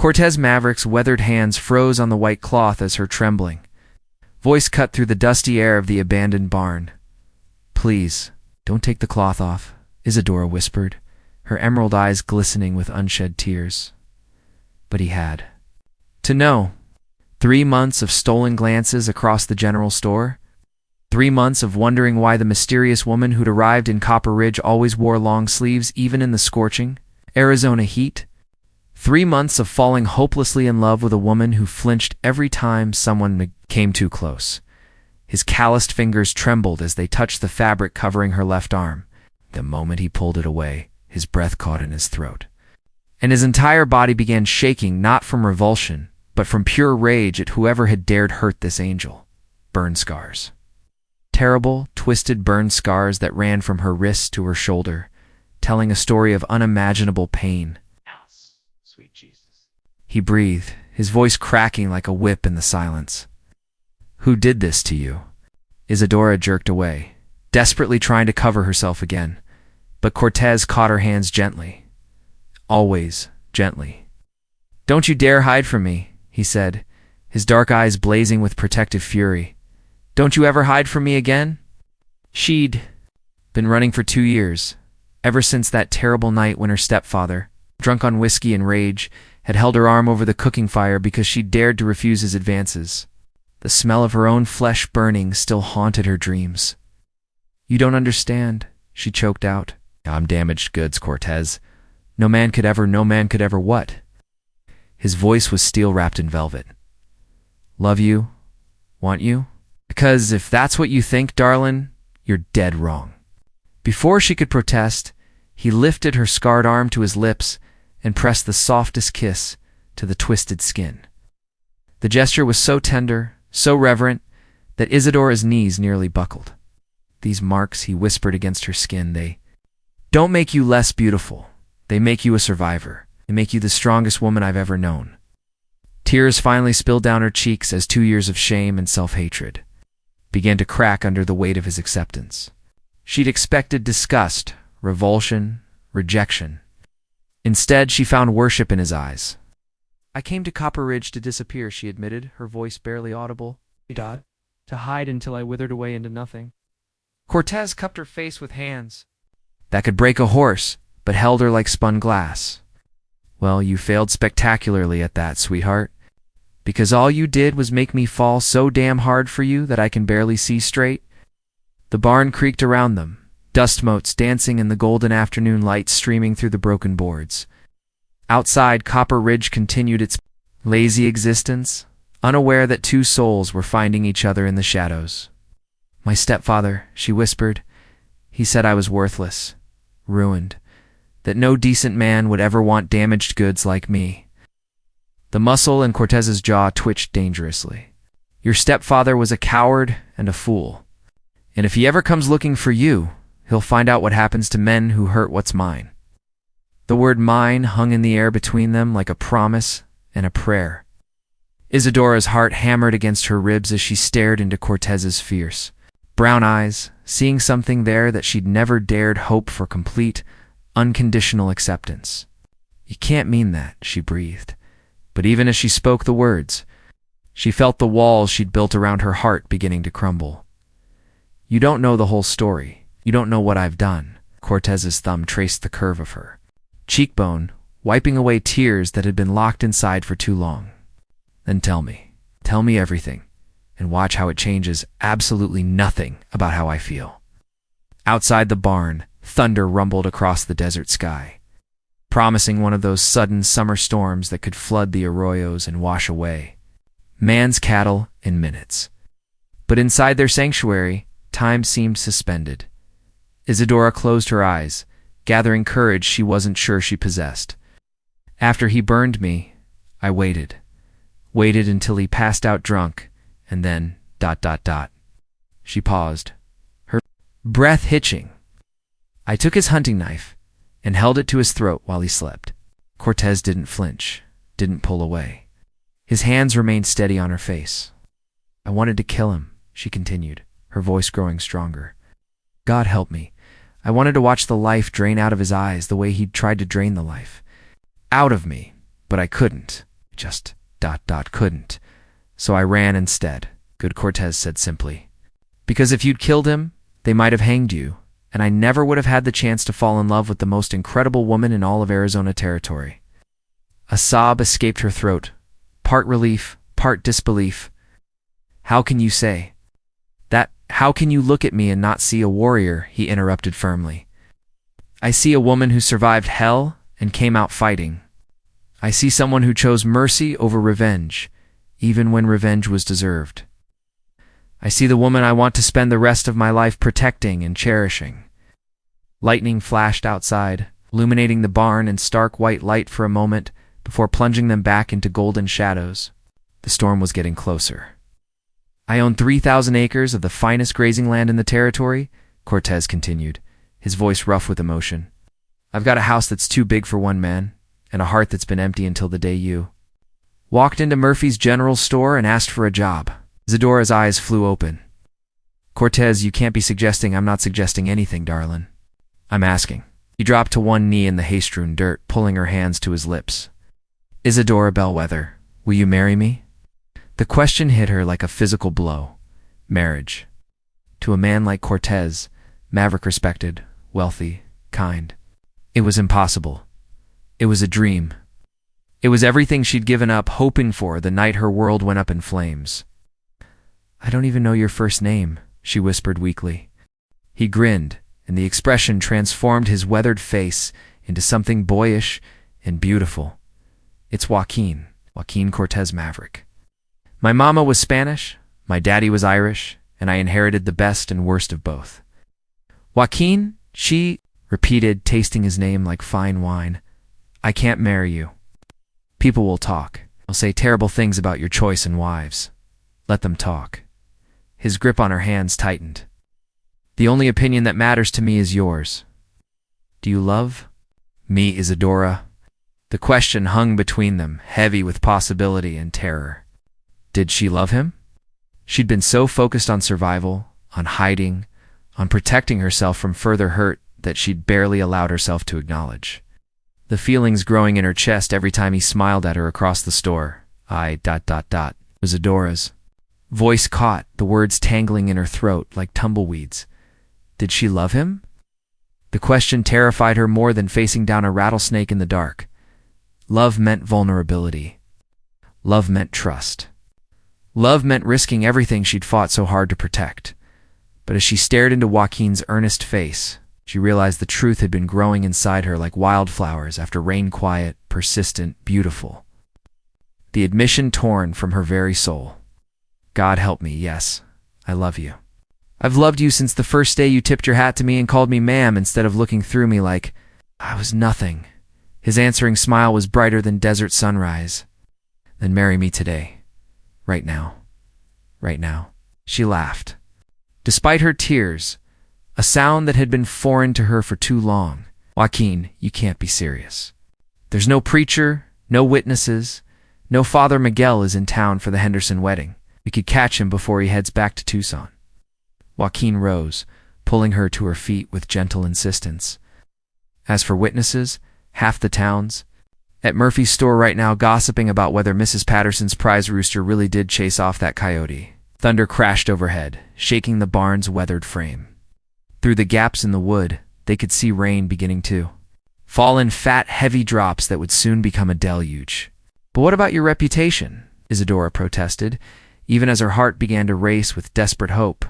Cortez Maverick's weathered hands froze on the white cloth as her trembling voice cut through the dusty air of the abandoned barn. "Please, don't take the cloth off," Isadora whispered, her emerald eyes glistening with unshed tears. But he had to know. 3 months of stolen glances across the general store. 3 months of wondering why the mysterious woman who'd arrived in Copper Ridge always wore long sleeves even in the scorching Arizona heat. 3 months of falling hopelessly in love with a woman who flinched every time someone came too close. His calloused fingers trembled as they touched the fabric covering her left arm. The moment he pulled it away, his breath caught in his throat, and his entire body began shaking, not from revulsion, but from pure rage at whoever had dared hurt this angel. Burn scars. Terrible, twisted burn scars that ran from her wrist to her shoulder, telling a story of unimaginable pain. Sweet Jesus. He breathed, his voice cracking like a whip in the silence. "Who did this to you?" Isadora jerked away, desperately trying to cover herself again, but Cortez caught her hands gently. Always gently. "Don't you dare hide from me," he said, his dark eyes blazing with protective fury. "Don't you ever hide from me again?" She'd been running for 2 years, ever since that terrible night when her stepfather, drunk on whiskey and rage, had held her arm over the cooking fire because she dared to refuse his advances. The smell of her own flesh burning still haunted her dreams. "You don't understand," she choked out. "I'm damaged goods, Cortez. No man could ever what?" His voice was steel wrapped in velvet. "Love you? Want you? Because if that's what you think, darlin', you're dead wrong." Before she could protest, he lifted her scarred arm to his lips and pressed the softest kiss to the twisted skin. The gesture was so tender, so reverent, that Isadora's knees nearly buckled. "These marks," he whispered against her skin, "they don't make you less beautiful. They make you a survivor. They make you the strongest woman I've ever known." Tears finally spilled down her cheeks as 2 years of shame and self-hatred began to crack under the weight of his acceptance. She'd expected disgust, revulsion, rejection. Instead, she found worship in his eyes. "I came to Copper Ridge to disappear," she admitted, her voice barely audible. "To hide until I withered away into nothing." Cortez cupped her face with hands that could break a horse, but held her like spun glass. "Well, you failed spectacularly at that, sweetheart, because all you did was make me fall so damn hard for you that I can barely see straight." The barn creaked around them, dust motes dancing in the golden afternoon light streaming through the broken boards. Outside, Copper Ridge continued its lazy existence, unaware that 2 souls were finding each other in the shadows. "My stepfather," she whispered. "He said I was worthless, ruined, that no decent man would ever want damaged goods like me." The muscle in Cortez's jaw twitched dangerously. "Your stepfather was a coward and a fool. And if he ever comes looking for you, he'll find out what happens to men who hurt what's mine." The word "mine" hung in the air between them like a promise and a prayer. Isadora's heart hammered against her ribs as she stared into Cortez's fierce brown eyes, seeing something there that she'd never dared hope for: complete, unconditional acceptance. "You can't mean that," she breathed. But even as she spoke the words, she felt the walls she'd built around her heart beginning to crumble. "You don't know the whole story. You don't know what I've done." Cortez's thumb traced the curve of her cheekbone, wiping away tears that had been locked inside for too long. "Then tell me everything, and watch how it changes absolutely nothing about how I feel." Outside the barn, thunder rumbled across the desert sky, promising one of those sudden summer storms that could flood the arroyos and wash away man's cattle in minutes. But inside their sanctuary, time seemed suspended. Isadora closed her eyes, gathering courage she wasn't sure she possessed. "After he burned me, I waited until he passed out drunk, and then ... She paused, her breath hitching. "I took his hunting knife and held it to his throat while he slept." Cortez didn't flinch, didn't pull away. His hands remained steady on her face. "I wanted to kill him," she continued, her voice growing stronger. "God help me. I wanted to watch the life drain out of his eyes the way he'd tried to drain the life out of me, but I couldn't. Just couldn't. So I ran instead, good Cortez said simply. Because if you'd killed him, they might have hanged you, and I never would have had the chance to fall in love with the most incredible woman in all of Arizona territory. A sob escaped her throat, part relief, part disbelief. How can you say that? How can you look at me and not see a warrior? He interrupted firmly. I see a woman who survived hell and came out fighting. I see someone who chose mercy over revenge, even when revenge was deserved. I see the woman I want to spend the rest of my life protecting and cherishing. Lightning flashed outside, illuminating the barn in stark white light for a moment before plunging them back into golden shadows. The storm was getting closer. I own 3,000 acres of the finest grazing land in the territory, Cortez continued, his voice rough with emotion. I've got a house that's too big for one man, and a heart that's been empty until the day you walked into Murphy's General Store and asked for a job. Isadora's eyes flew open. Cortez, you can't be suggesting I'm not suggesting anything, darling. I'm asking. He dropped to one knee in the hay-strewn dirt, pulling her hands to his lips. Isadora Bellwether, will you marry me? The question hit her like a physical blow. Marriage. To a man like Cortez, maverick respected, wealthy, kind. It was impossible. It was a dream. It was everything she'd given up hoping for the night her world went up in flames. I don't even know your first name, she whispered weakly. He grinned, and the expression transformed his weathered face into something boyish and beautiful. It's Joaquin Cortez Maverick. My mama was Spanish, my daddy was Irish, and I inherited the best and worst of both. Joaquin, she repeated, tasting his name like fine wine. I can't marry you. People will talk. They'll say terrible things about your choice in wives. Let them talk. His grip on her hands tightened. The only opinion that matters to me is yours. Do you love me, Isadora? The question hung between them, heavy with possibility and terror. Did she love him? She'd been so focused on survival, on hiding, on protecting herself from further hurt that she'd barely allowed herself to acknowledge. The feelings growing in her chest every time he smiled at her across the store. Isadora's voice caught, the words tangling in her throat like tumbleweeds. Did she love him? The question terrified her more than facing down a rattlesnake in the dark. Love meant vulnerability. Love meant trust. Love meant risking everything she'd fought so hard to protect. But as she stared into Joaquin's earnest face, she realized the truth had been growing inside her like wildflowers after rain, quiet, persistent, beautiful. The admission torn from her very soul. God help me, yes, I love you. I've loved you since the first day you tipped your hat to me and called me ma'am instead of looking through me like I was nothing. His answering smile was brighter than desert sunrise. Then marry me today. Right now. Right now. She laughed. Despite her tears, a sound that had been foreign to her for too long. Joaquin, you can't be serious. There's no preacher, no witnesses, no Father Miguel is in town for the Henderson wedding. We could catch him before he heads back to Tucson. Joaquin rose, pulling her to her feet with gentle insistence. As for witnesses, half the town's at Murphy's store right now gossiping about whether Mrs. Patterson's prize rooster really did chase off that coyote. Thunder crashed overhead, shaking the barn's weathered frame. Through the gaps in the wood, they could see rain beginning to fall in fat, heavy drops that would soon become a deluge. But what about your reputation? Isadora protested, even as her heart began to race with desperate hope.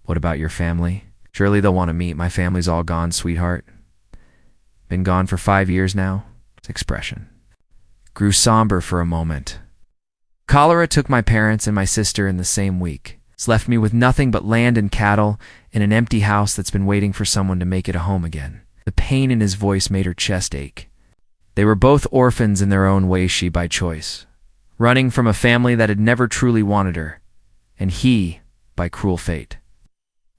What about your family? Surely they'll want to meet. My family's all gone, sweetheart. Been gone for 5 years now. His expression grew somber for a moment. Cholera took my parents and my sister in the same week. It's left me with nothing but land and cattle in an empty house that's been waiting for someone to make it a home again. The pain in his voice made her chest ache. They were both orphans in their own way, she by choice, running from a family that had never truly wanted her, and he by cruel fate.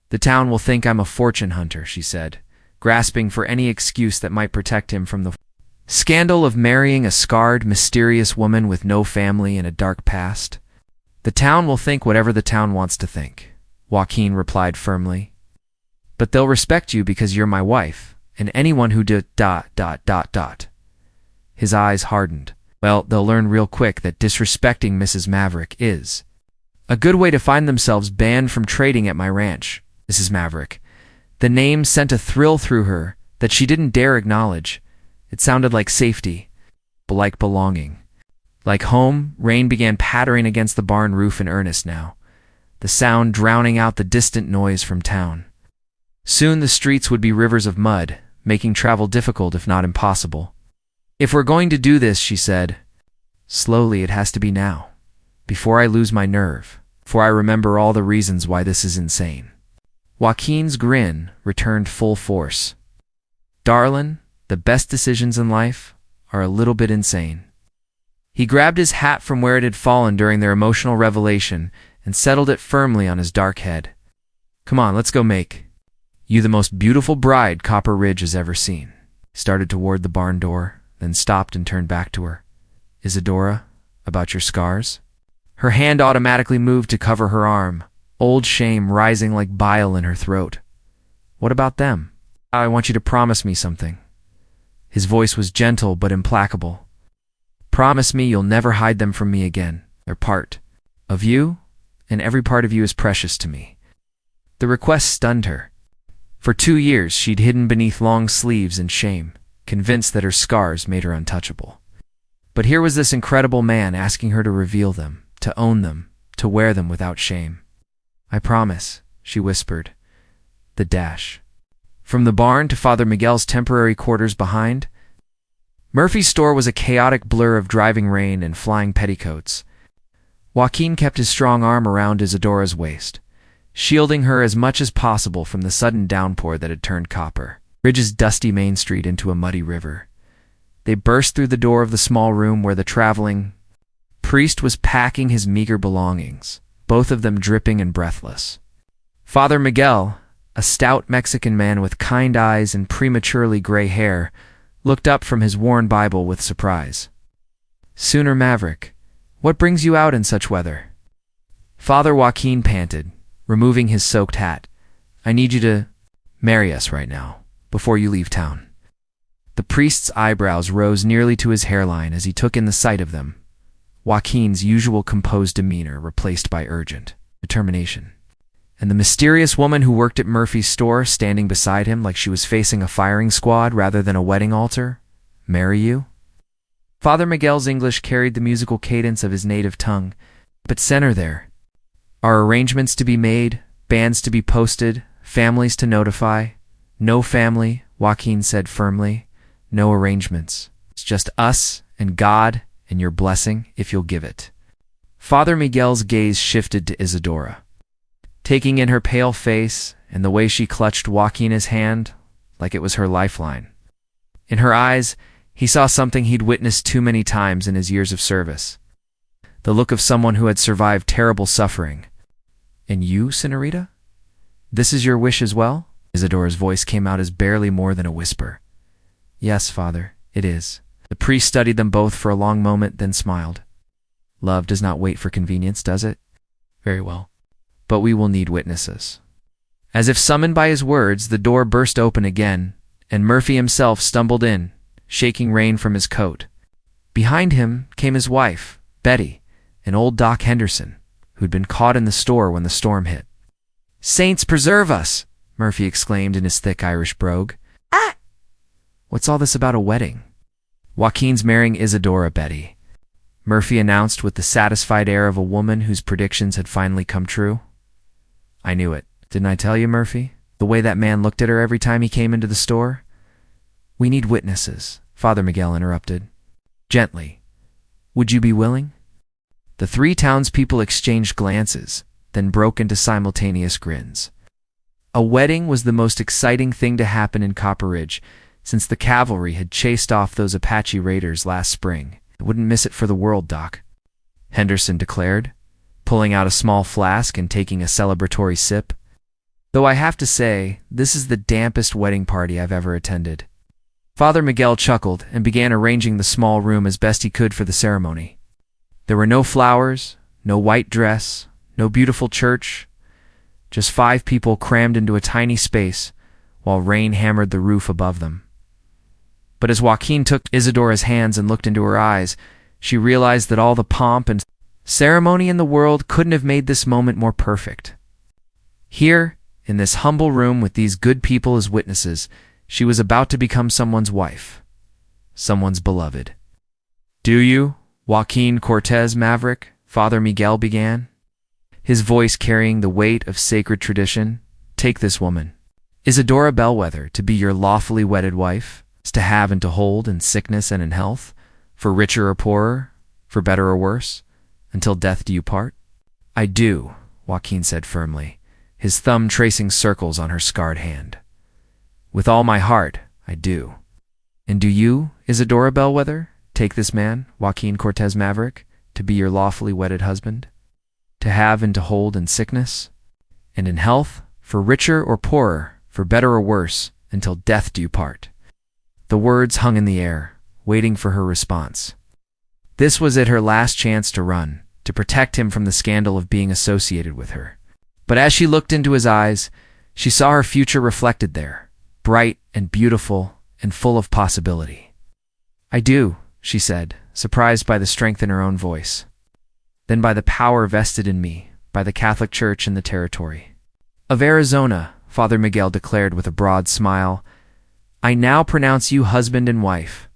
The town will think I'm a fortune hunter, she said, grasping for any excuse that might protect him from the scandal of marrying a scarred, mysterious woman with no family and a dark past. The town will think whatever the town wants to think, Joaquin replied firmly. But they'll respect you because you're my wife, and anyone who His eyes hardened. Well, they'll learn real quick that disrespecting Mrs. Maverick is a good way to find themselves banned from trading at my ranch, Mrs. Maverick. The name sent a thrill through her that she didn't dare acknowledge. It sounded like safety, like belonging. Like home, rain began pattering against the barn roof in earnest now, the sound drowning out the distant noise from town. Soon the streets would be rivers of mud, making travel difficult if not impossible. "If we're going to do this," she said, "slowly it has to be now, before I lose my nerve, before I remember all the reasons why this is insane." Joaquin's grin returned full force. "Darlin', the best decisions in life are a little bit insane." He grabbed his hat from where it had fallen during their emotional revelation and settled it firmly on his dark head. "Come on, let's go make you the most beautiful bride Copper Ridge has ever seen." He started toward the barn door, then stopped and turned back to her. "Isadora, about your scars?" Her hand automatically moved to cover her arm, old shame rising like bile in her throat. "What about them? I want you to promise me something." His voice was gentle but implacable. "Promise me you'll never hide them from me again. They're part of you, and every part of you is precious to me." The request stunned her. For 2 years she'd hidden beneath long sleeves in shame, convinced that her scars made her untouchable. But here was this incredible man asking her to reveal them, to own them, to wear them without shame. "I promise," she whispered. The dash. From the barn to Father Miguel's temporary quarters behind, Murphy's store was a chaotic blur of driving rain and flying petticoats. Joaquin kept his strong arm around Isadora's waist, shielding her as much as possible from the sudden downpour that had turned Copper Ridge's dusty main street into a muddy river. They burst through the door of the small room where the traveling priest was packing his meager belongings, both of them dripping and breathless. Father Miguel, a stout Mexican man with kind eyes and prematurely gray hair, looked up from his worn Bible with surprise. "Sooner Maverick, what brings you out in such weather?" Father Joaquin panted, removing his soaked hat. "I need you to marry us right now, before you leave town." The priest's eyebrows rose nearly to his hairline as he took in the sight of them, Joaquin's usual composed demeanor replaced by urgent determination. And the mysterious woman who worked at Murphy's store standing beside him like she was facing a firing squad rather than a wedding altar? "Marry you?" Father Miguel's English carried the musical cadence of his native tongue, but center there. "Are arrangements to be made, bands to be posted, families to notify?" "No family," Joaquin said firmly. "No arrangements. It's just us and God and your blessing if you'll give it." Father Miguel's gaze shifted to Isadora, taking in her pale face and the way she clutched Joaquin's hand like it was her lifeline. In her eyes, he saw something he'd witnessed too many times in his years of service. The look of someone who had survived terrible suffering. "And you, Senorita? This is your wish as well?" Isadora's voice came out as barely more than a whisper. "Yes, Father, it is." The priest studied them both for a long moment, then smiled. "Love does not wait for convenience, does it? Very well. But we will need witnesses." As if summoned by his words, the door burst open again, and Murphy himself stumbled in, shaking rain from his coat. Behind him came his wife, Betty, and old Doc Henderson, who'd been caught in the store when the storm hit. "Saints preserve us!" Murphy exclaimed in his thick Irish brogue. "Ah! What's all this about a wedding?" "Joaquin's marrying Isadora, Betty," Murphy announced with the satisfied air of a woman whose predictions had finally come true. "I knew it. Didn't I tell you, Murphy? The way that man looked at her every time he came into the store?" "We need witnesses," Father Miguel interrupted. Gently. "Would you be willing?" The 3 townspeople exchanged glances, then broke into simultaneous grins. A wedding was the most exciting thing to happen in Copper Ridge since the cavalry had chased off those Apache raiders last spring. "I wouldn't miss it for the world, Doc," Henderson declared, pulling out a small flask and taking a celebratory sip. "Though I have to say, this is the dampest wedding party I've ever attended." Father Miguel chuckled and began arranging the small room as best he could for the ceremony. There were no flowers, no white dress, no beautiful church, just 5 people crammed into a tiny space while rain hammered the roof above them. But as Joaquin took Isadora's hands and looked into her eyes, she realized that all the pomp and ceremony in the world couldn't have made this moment more perfect. Here, in this humble room with these good people as witnesses, she was about to become someone's wife, someone's beloved. "Do you, Joaquin Cortez Maverick?" Father Miguel began, his voice carrying the weight of sacred tradition. "Take this woman, Isadora Bellwether, to be your lawfully wedded wife, to have and to hold in sickness and in health, for richer or poorer, for better or worse, until death do you part?" "I do," Joaquin said firmly, his thumb tracing circles on her scarred hand. "With all my heart, I do." "And do you, Isadora Bellwether, take this man, Joaquin Cortez Maverick, to be your lawfully wedded husband, to have and to hold in sickness and in health, for richer or poorer, for better or worse, until death do you part?" The words hung in the air, waiting for her response. This was it, her last chance to run, to protect him from the scandal of being associated with her. But as she looked into his eyes, she saw her future reflected there, bright and beautiful and full of possibility. "I do," she said, surprised by the strength in her own voice. Then by the power vested in me, by the Catholic Church and the territory of Arizona, Father Miguel declared with a broad smile, "I now pronounce you husband and wife.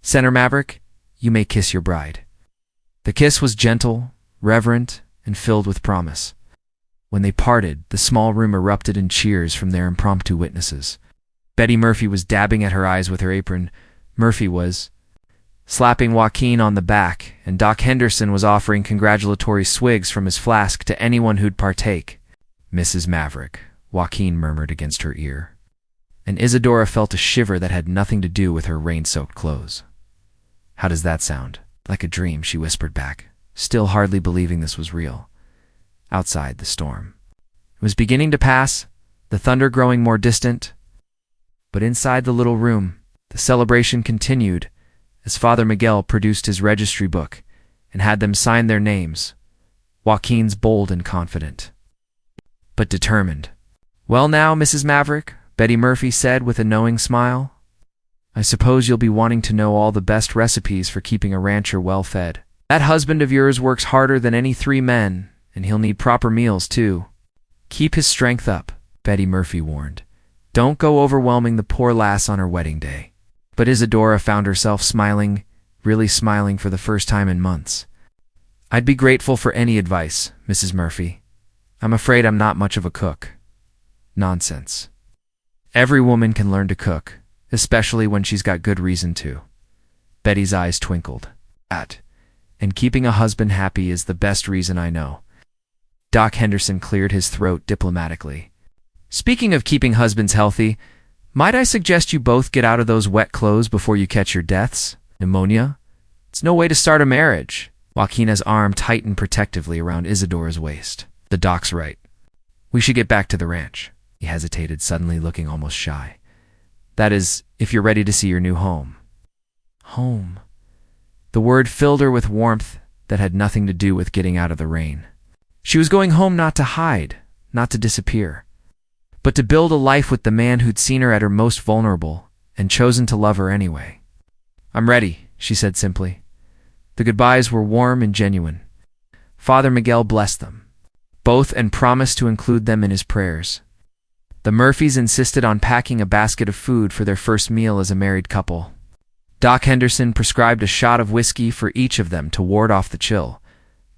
Senator Maverick, you may kiss your bride." The kiss was gentle, reverent, and filled with promise. When they parted, the small room erupted in cheers from their impromptu witnesses. Betty Murphy was dabbing at her eyes with her apron. Murphy was slapping Joaquin on the back, and Doc Henderson was offering congratulatory swigs from his flask to anyone who'd partake. "Mrs. Maverick," Joaquin murmured against her ear, and Isadora felt a shiver that had nothing to do with her rain-soaked clothes. "How does that sound?" "Like a dream," she whispered back, still hardly believing this was real. Outside, the storm was beginning to pass, the thunder growing more distant. But inside the little room, the celebration continued as Father Miguel produced his registry book and had them sign their names. Joaquin's bold and confident, but determined. "Well now, Mrs. Maverick," Betty Murphy said with a knowing smile, "I suppose you'll be wanting to know all the best recipes for keeping a rancher well fed. That husband of yours works harder than any 3 men, and he'll need proper meals too." "Keep his strength up," Betty Murphy warned. "Don't go overwhelming the poor lass on her wedding day." But Isadora found herself smiling, really smiling for the first time in months. "I'd be grateful for any advice, Mrs. Murphy. I'm afraid I'm not much of a cook." "Nonsense. Every woman can learn to cook, especially when she's got good reason to." Betty's eyes twinkled. "And keeping a husband happy is the best reason I know." Doc Henderson cleared his throat diplomatically. "Speaking of keeping husbands healthy, might I suggest you both get out of those wet clothes before you catch your deaths? Pneumonia? It's no way to start a marriage." Joaquina's arm tightened protectively around Isadora's waist. "The doc's right. We should get back to the ranch." He hesitated, suddenly looking almost shy. "That is, if you're ready to see your new home." Home. The word filled her with warmth that had nothing to do with getting out of the rain. She was going home not to hide, not to disappear, but to build a life with the man who'd seen her at her most vulnerable and chosen to love her anyway. "I'm ready," she said simply. The goodbyes were warm and genuine. Father Miguel blessed them both and promised to include them in his prayers. The Murphys insisted on packing a basket of food for their first meal as a married couple. Doc Henderson prescribed a shot of whiskey for each of them to ward off the chill.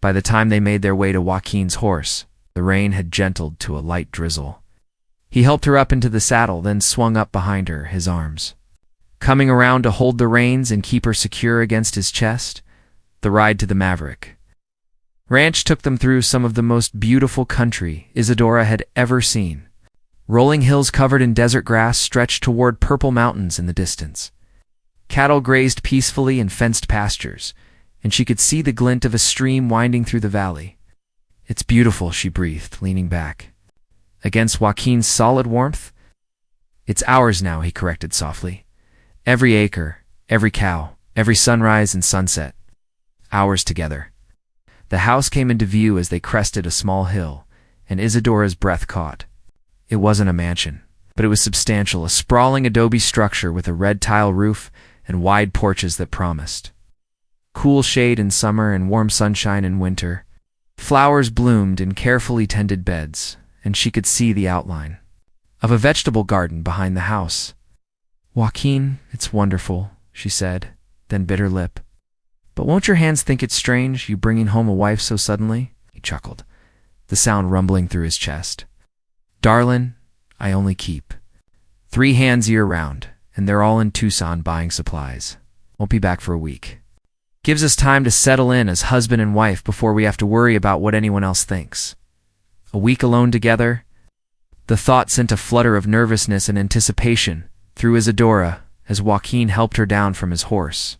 By the time they made their way to Joaquin's horse, the rain had gentled to a light drizzle. He helped her up into the saddle, then swung up behind her, his arms coming around to hold the reins and keep her secure against his chest. The ride to the Maverick Ranch took them through some of the most beautiful country Isadora had ever seen. Rolling hills covered in desert grass stretched toward purple mountains in the distance. Cattle grazed peacefully in fenced pastures, and she could see the glint of a stream winding through the valley. "It's beautiful," she breathed, leaning back against Joaquin's solid warmth. "It's ours now," he corrected softly. "Every acre, every cow, every sunrise and sunset. Ours together." The house came into view as they crested a small hill, and Isadora's breath caught. It wasn't a mansion, but it was substantial, a sprawling adobe structure with a red tile roof and wide porches that promised. cool shade in summer and warm sunshine in winter. Flowers bloomed in carefully tended beds, and she could see the outline of a vegetable garden behind the house. "Joaquin, it's wonderful," she said, then bit her lip. "But won't your hands think it's strange, you bringing home a wife so suddenly?" He chuckled, the sound rumbling through his chest. "Darlin', I only keep 3 hands year-round, and they're all in Tucson buying supplies. Won't be back for a week. Gives us time to settle in as husband and wife before we have to worry about what anyone else thinks. A week alone together." The thought sent a flutter of nervousness and anticipation through Isadora as Joaquin helped her down from his horse.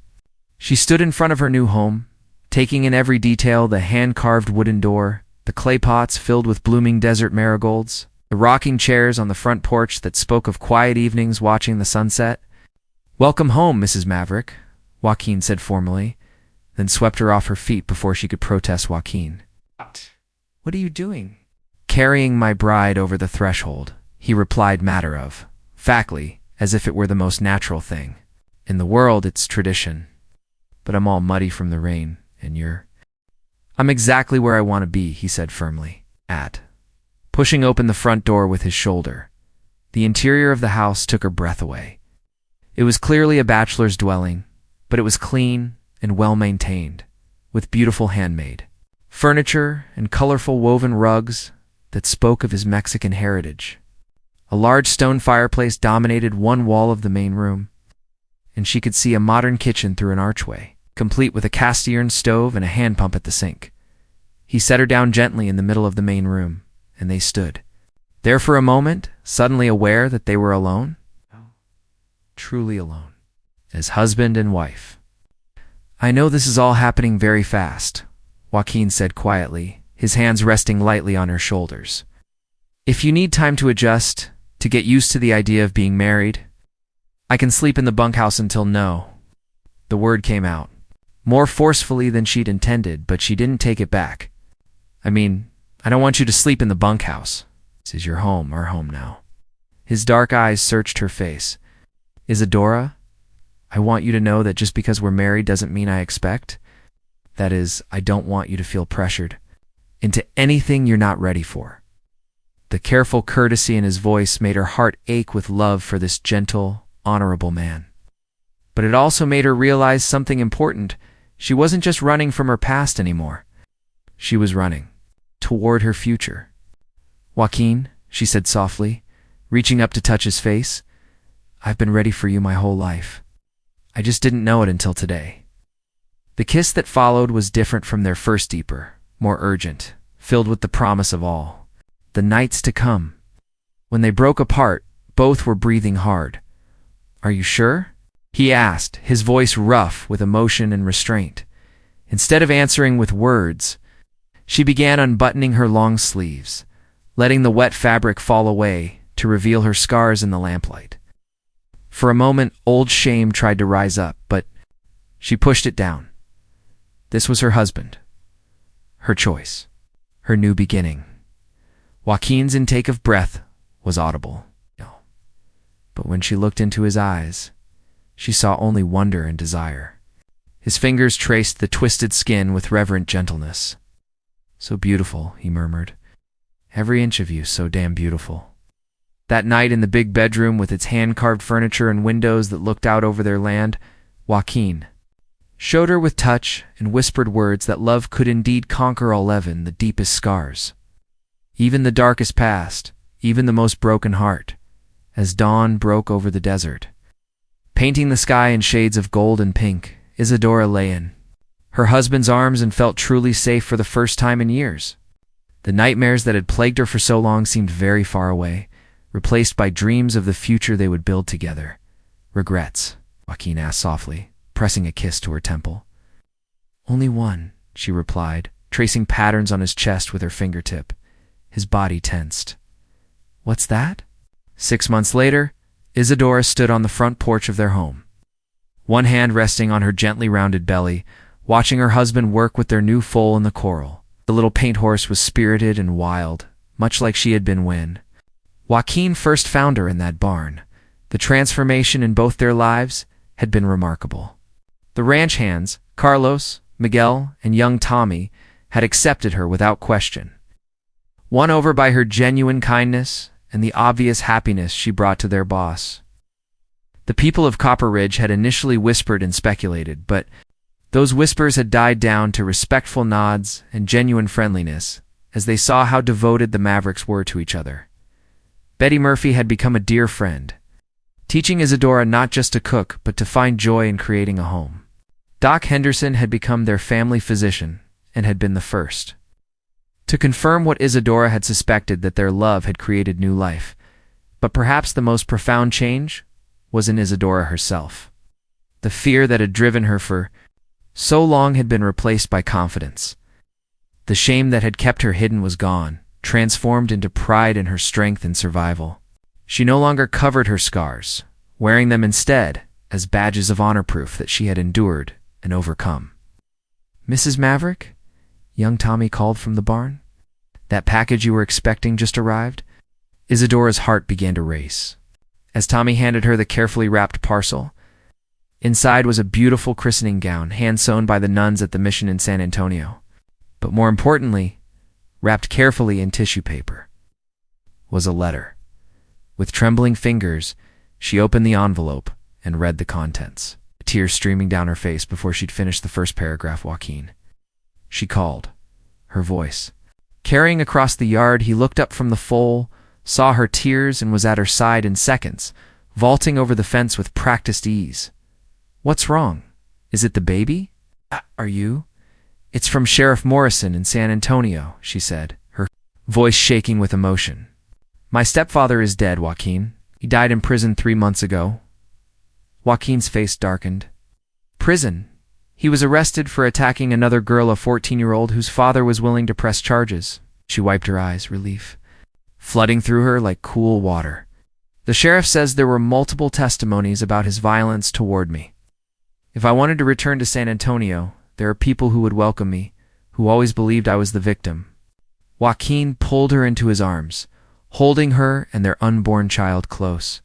She stood in front of her new home, taking in every detail: the hand-carved wooden door, the clay pots filled with blooming desert marigolds, the rocking chairs on the front porch that spoke of quiet evenings watching the sunset. "Welcome home, Mrs. Maverick," Joaquin said formally, then swept her off her feet before she could protest. "Joaquin, what are you doing?" "Carrying my bride over the threshold," he replied matter-of-factly, as if it were the most natural thing. "In the world, it's tradition. But I'm all muddy from the rain, and you're—" "I'm exactly where I want to be," he said firmly, pushing open the front door with his shoulder. The interior of the house took her breath away. It was clearly a bachelor's dwelling, but it was clean and well-maintained, with beautiful handmade furniture and colorful woven rugs that spoke of his Mexican heritage. A large stone fireplace dominated one wall of the main room, and she could see a modern kitchen through an archway, complete with a cast-iron stove and a hand pump at the sink. He set her down gently in the middle of the main room, and they stood there for a moment, suddenly aware that they were alone. Truly alone, as husband and wife. "I know this is all happening very fast," Joaquin said quietly, his hands resting lightly on her shoulders. "If you need time to adjust, to get used to the idea of being married, I can sleep in the bunkhouse until no." The word came out, more forcefully than she'd intended, but she didn't take it back. "I mean, I don't want you to sleep in the bunkhouse. This is your home, our home now." His dark eyes searched her face. "Isadora, I want you to know that just because we're married doesn't mean I expect. That is, I don't want you to feel pressured into anything you're not ready for." The careful courtesy in his voice made her heart ache with love for this gentle, honorable man. But it also made her realize something important. She wasn't just running from her past anymore. She was running toward her future. "Joaquin," she said softly, reaching up to touch his face, "I've been ready for you my whole life. I just didn't know it until today." The kiss that followed was different from their first, deeper, more urgent, filled with the promise of all the nights to come. When they broke apart, both were breathing hard. "Are you sure?" he asked, his voice rough with emotion and restraint. Instead of answering with words, she began unbuttoning her long sleeves, letting the wet fabric fall away to reveal her scars in the lamplight. For a moment, old shame tried to rise up, but she pushed it down. This was her husband, her choice, her new beginning. Joaquin's intake of breath was audible. But when she looked into his eyes, she saw only wonder and desire. His fingers traced the twisted skin with reverent gentleness. "So beautiful," he murmured. "Every inch of you so damn beautiful." That night in the big bedroom with its hand-carved furniture and windows that looked out over their land, Joaquin showed her with touch and whispered words that love could indeed conquer all, even the deepest scars, even the darkest past, even the most broken heart. As dawn broke over the desert, painting the sky in shades of gold and pink, Isadora lay in her husband's arms and felt truly safe for the first time in years. The nightmares that had plagued her for so long seemed very far away, replaced by dreams of the future they would build together. "Regrets?" Joaquin asked softly, pressing a kiss to her temple. "Only one," she replied, tracing patterns on his chest with her fingertip. His body tensed. "What's that?" 6 months later, Isadora stood on the front porch of their home, one hand resting on her gently rounded belly, watching her husband work with their new foal in the corral. The little paint horse was spirited and wild, much like she had been when Joaquin first found her in that barn. The transformation in both their lives had been remarkable. The ranch hands, Carlos, Miguel, and young Tommy, had accepted her without question, won over by her genuine kindness and the obvious happiness she brought to their boss. The people of Copper Ridge had initially whispered and speculated, but those whispers had died down to respectful nods and genuine friendliness as they saw how devoted the Mavericks were to each other. Betty Murphy had become a dear friend, teaching Isadora not just to cook but to find joy in creating a home. Doc Henderson had become their family physician and had been the first to confirm what Isadora had suspected, that their love had created new life. But perhaps the most profound change was in Isadora herself. The fear that had driven her for so long had been replaced by confidence. The shame that had kept her hidden was gone, transformed into pride in her strength and survival. She no longer covered her scars, wearing them instead as badges of honor, proof that she had endured and overcome. "Mrs. Maverick?" young Tommy called from the barn. "That package you were expecting just arrived?" Isadora's heart began to race as Tommy handed her the carefully wrapped parcel. Inside was a beautiful christening gown, hand-sewn by the nuns at the mission in San Antonio. But more importantly, wrapped carefully in tissue paper, was a letter. With trembling fingers, she opened the envelope and read the contents, tears streaming down her face before she'd finished the first paragraph. "Joaquin," she called, her voice carrying across the yard. He looked up from the foal, saw her tears, and was at her side in seconds, vaulting over the fence with practiced ease. "What's wrong? Is it the baby? Are you?" "It's from Sheriff Morrison in San Antonio," she said, her voice shaking with emotion. "My stepfather is dead, Joaquin. He died in prison 3 months ago." Joaquin's face darkened. "Prison? He was arrested for attacking another girl, a 14-year-old, whose father was willing to press charges." She wiped her eyes, relief flooding through her like cool water. "The sheriff says there were multiple testimonies about his violence toward me. If I wanted to return to San Antonio, there are people who would welcome me, who always believed I was the victim." Joaquin pulled her into his arms, holding her and their unborn child close.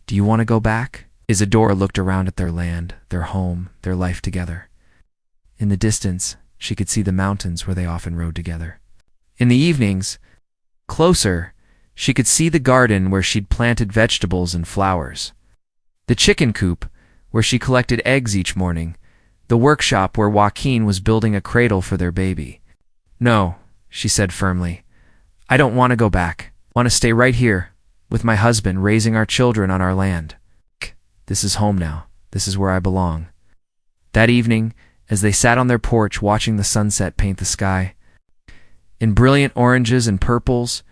"Do you want to go back?" Isadora looked around at their land, their home, their life together. In the distance, she could see the mountains where they often rode together. In the evenings, closer, she could see the garden where she'd planted vegetables and flowers, the chicken coop where she collected eggs each morning, the workshop where Joaquin was building a cradle for their baby. "No," she said firmly. "I don't want to go back. I want to stay right here, with my husband, raising our children on our land. This is home now. This is where I belong." That evening, as they sat on their porch watching the sunset paint the sky in brilliant oranges and purples,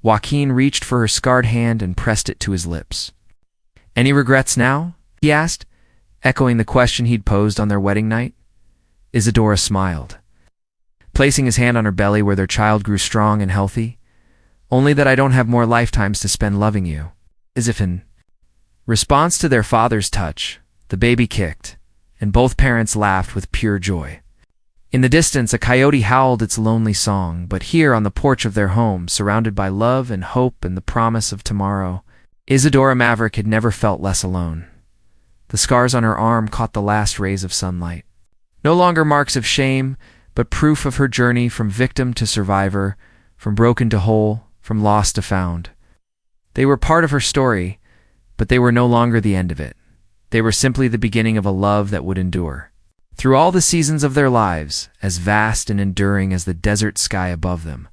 Joaquin reached for her scarred hand and pressed it to his lips. "Any regrets now?" he asked, echoing the question he'd posed on their wedding night. Isadora smiled, placing his hand on her belly where their child grew strong and healthy. "Only that I don't have more lifetimes to spend loving you." As if in response to their father's touch, the baby kicked, and both parents laughed with pure joy. In the distance, a coyote howled its lonely song, but here on the porch of their home, surrounded by love and hope and the promise of tomorrow, Isadora Maverick had never felt less alone. The scars on her arm caught the last rays of sunlight. No longer marks of shame, but proof of her journey from victim to survivor, from broken to whole, from lost to found. They were part of her story, but they were no longer the end of it. They were simply the beginning of a love that would endure. Through all the seasons of their lives, as vast and enduring as the desert sky above them,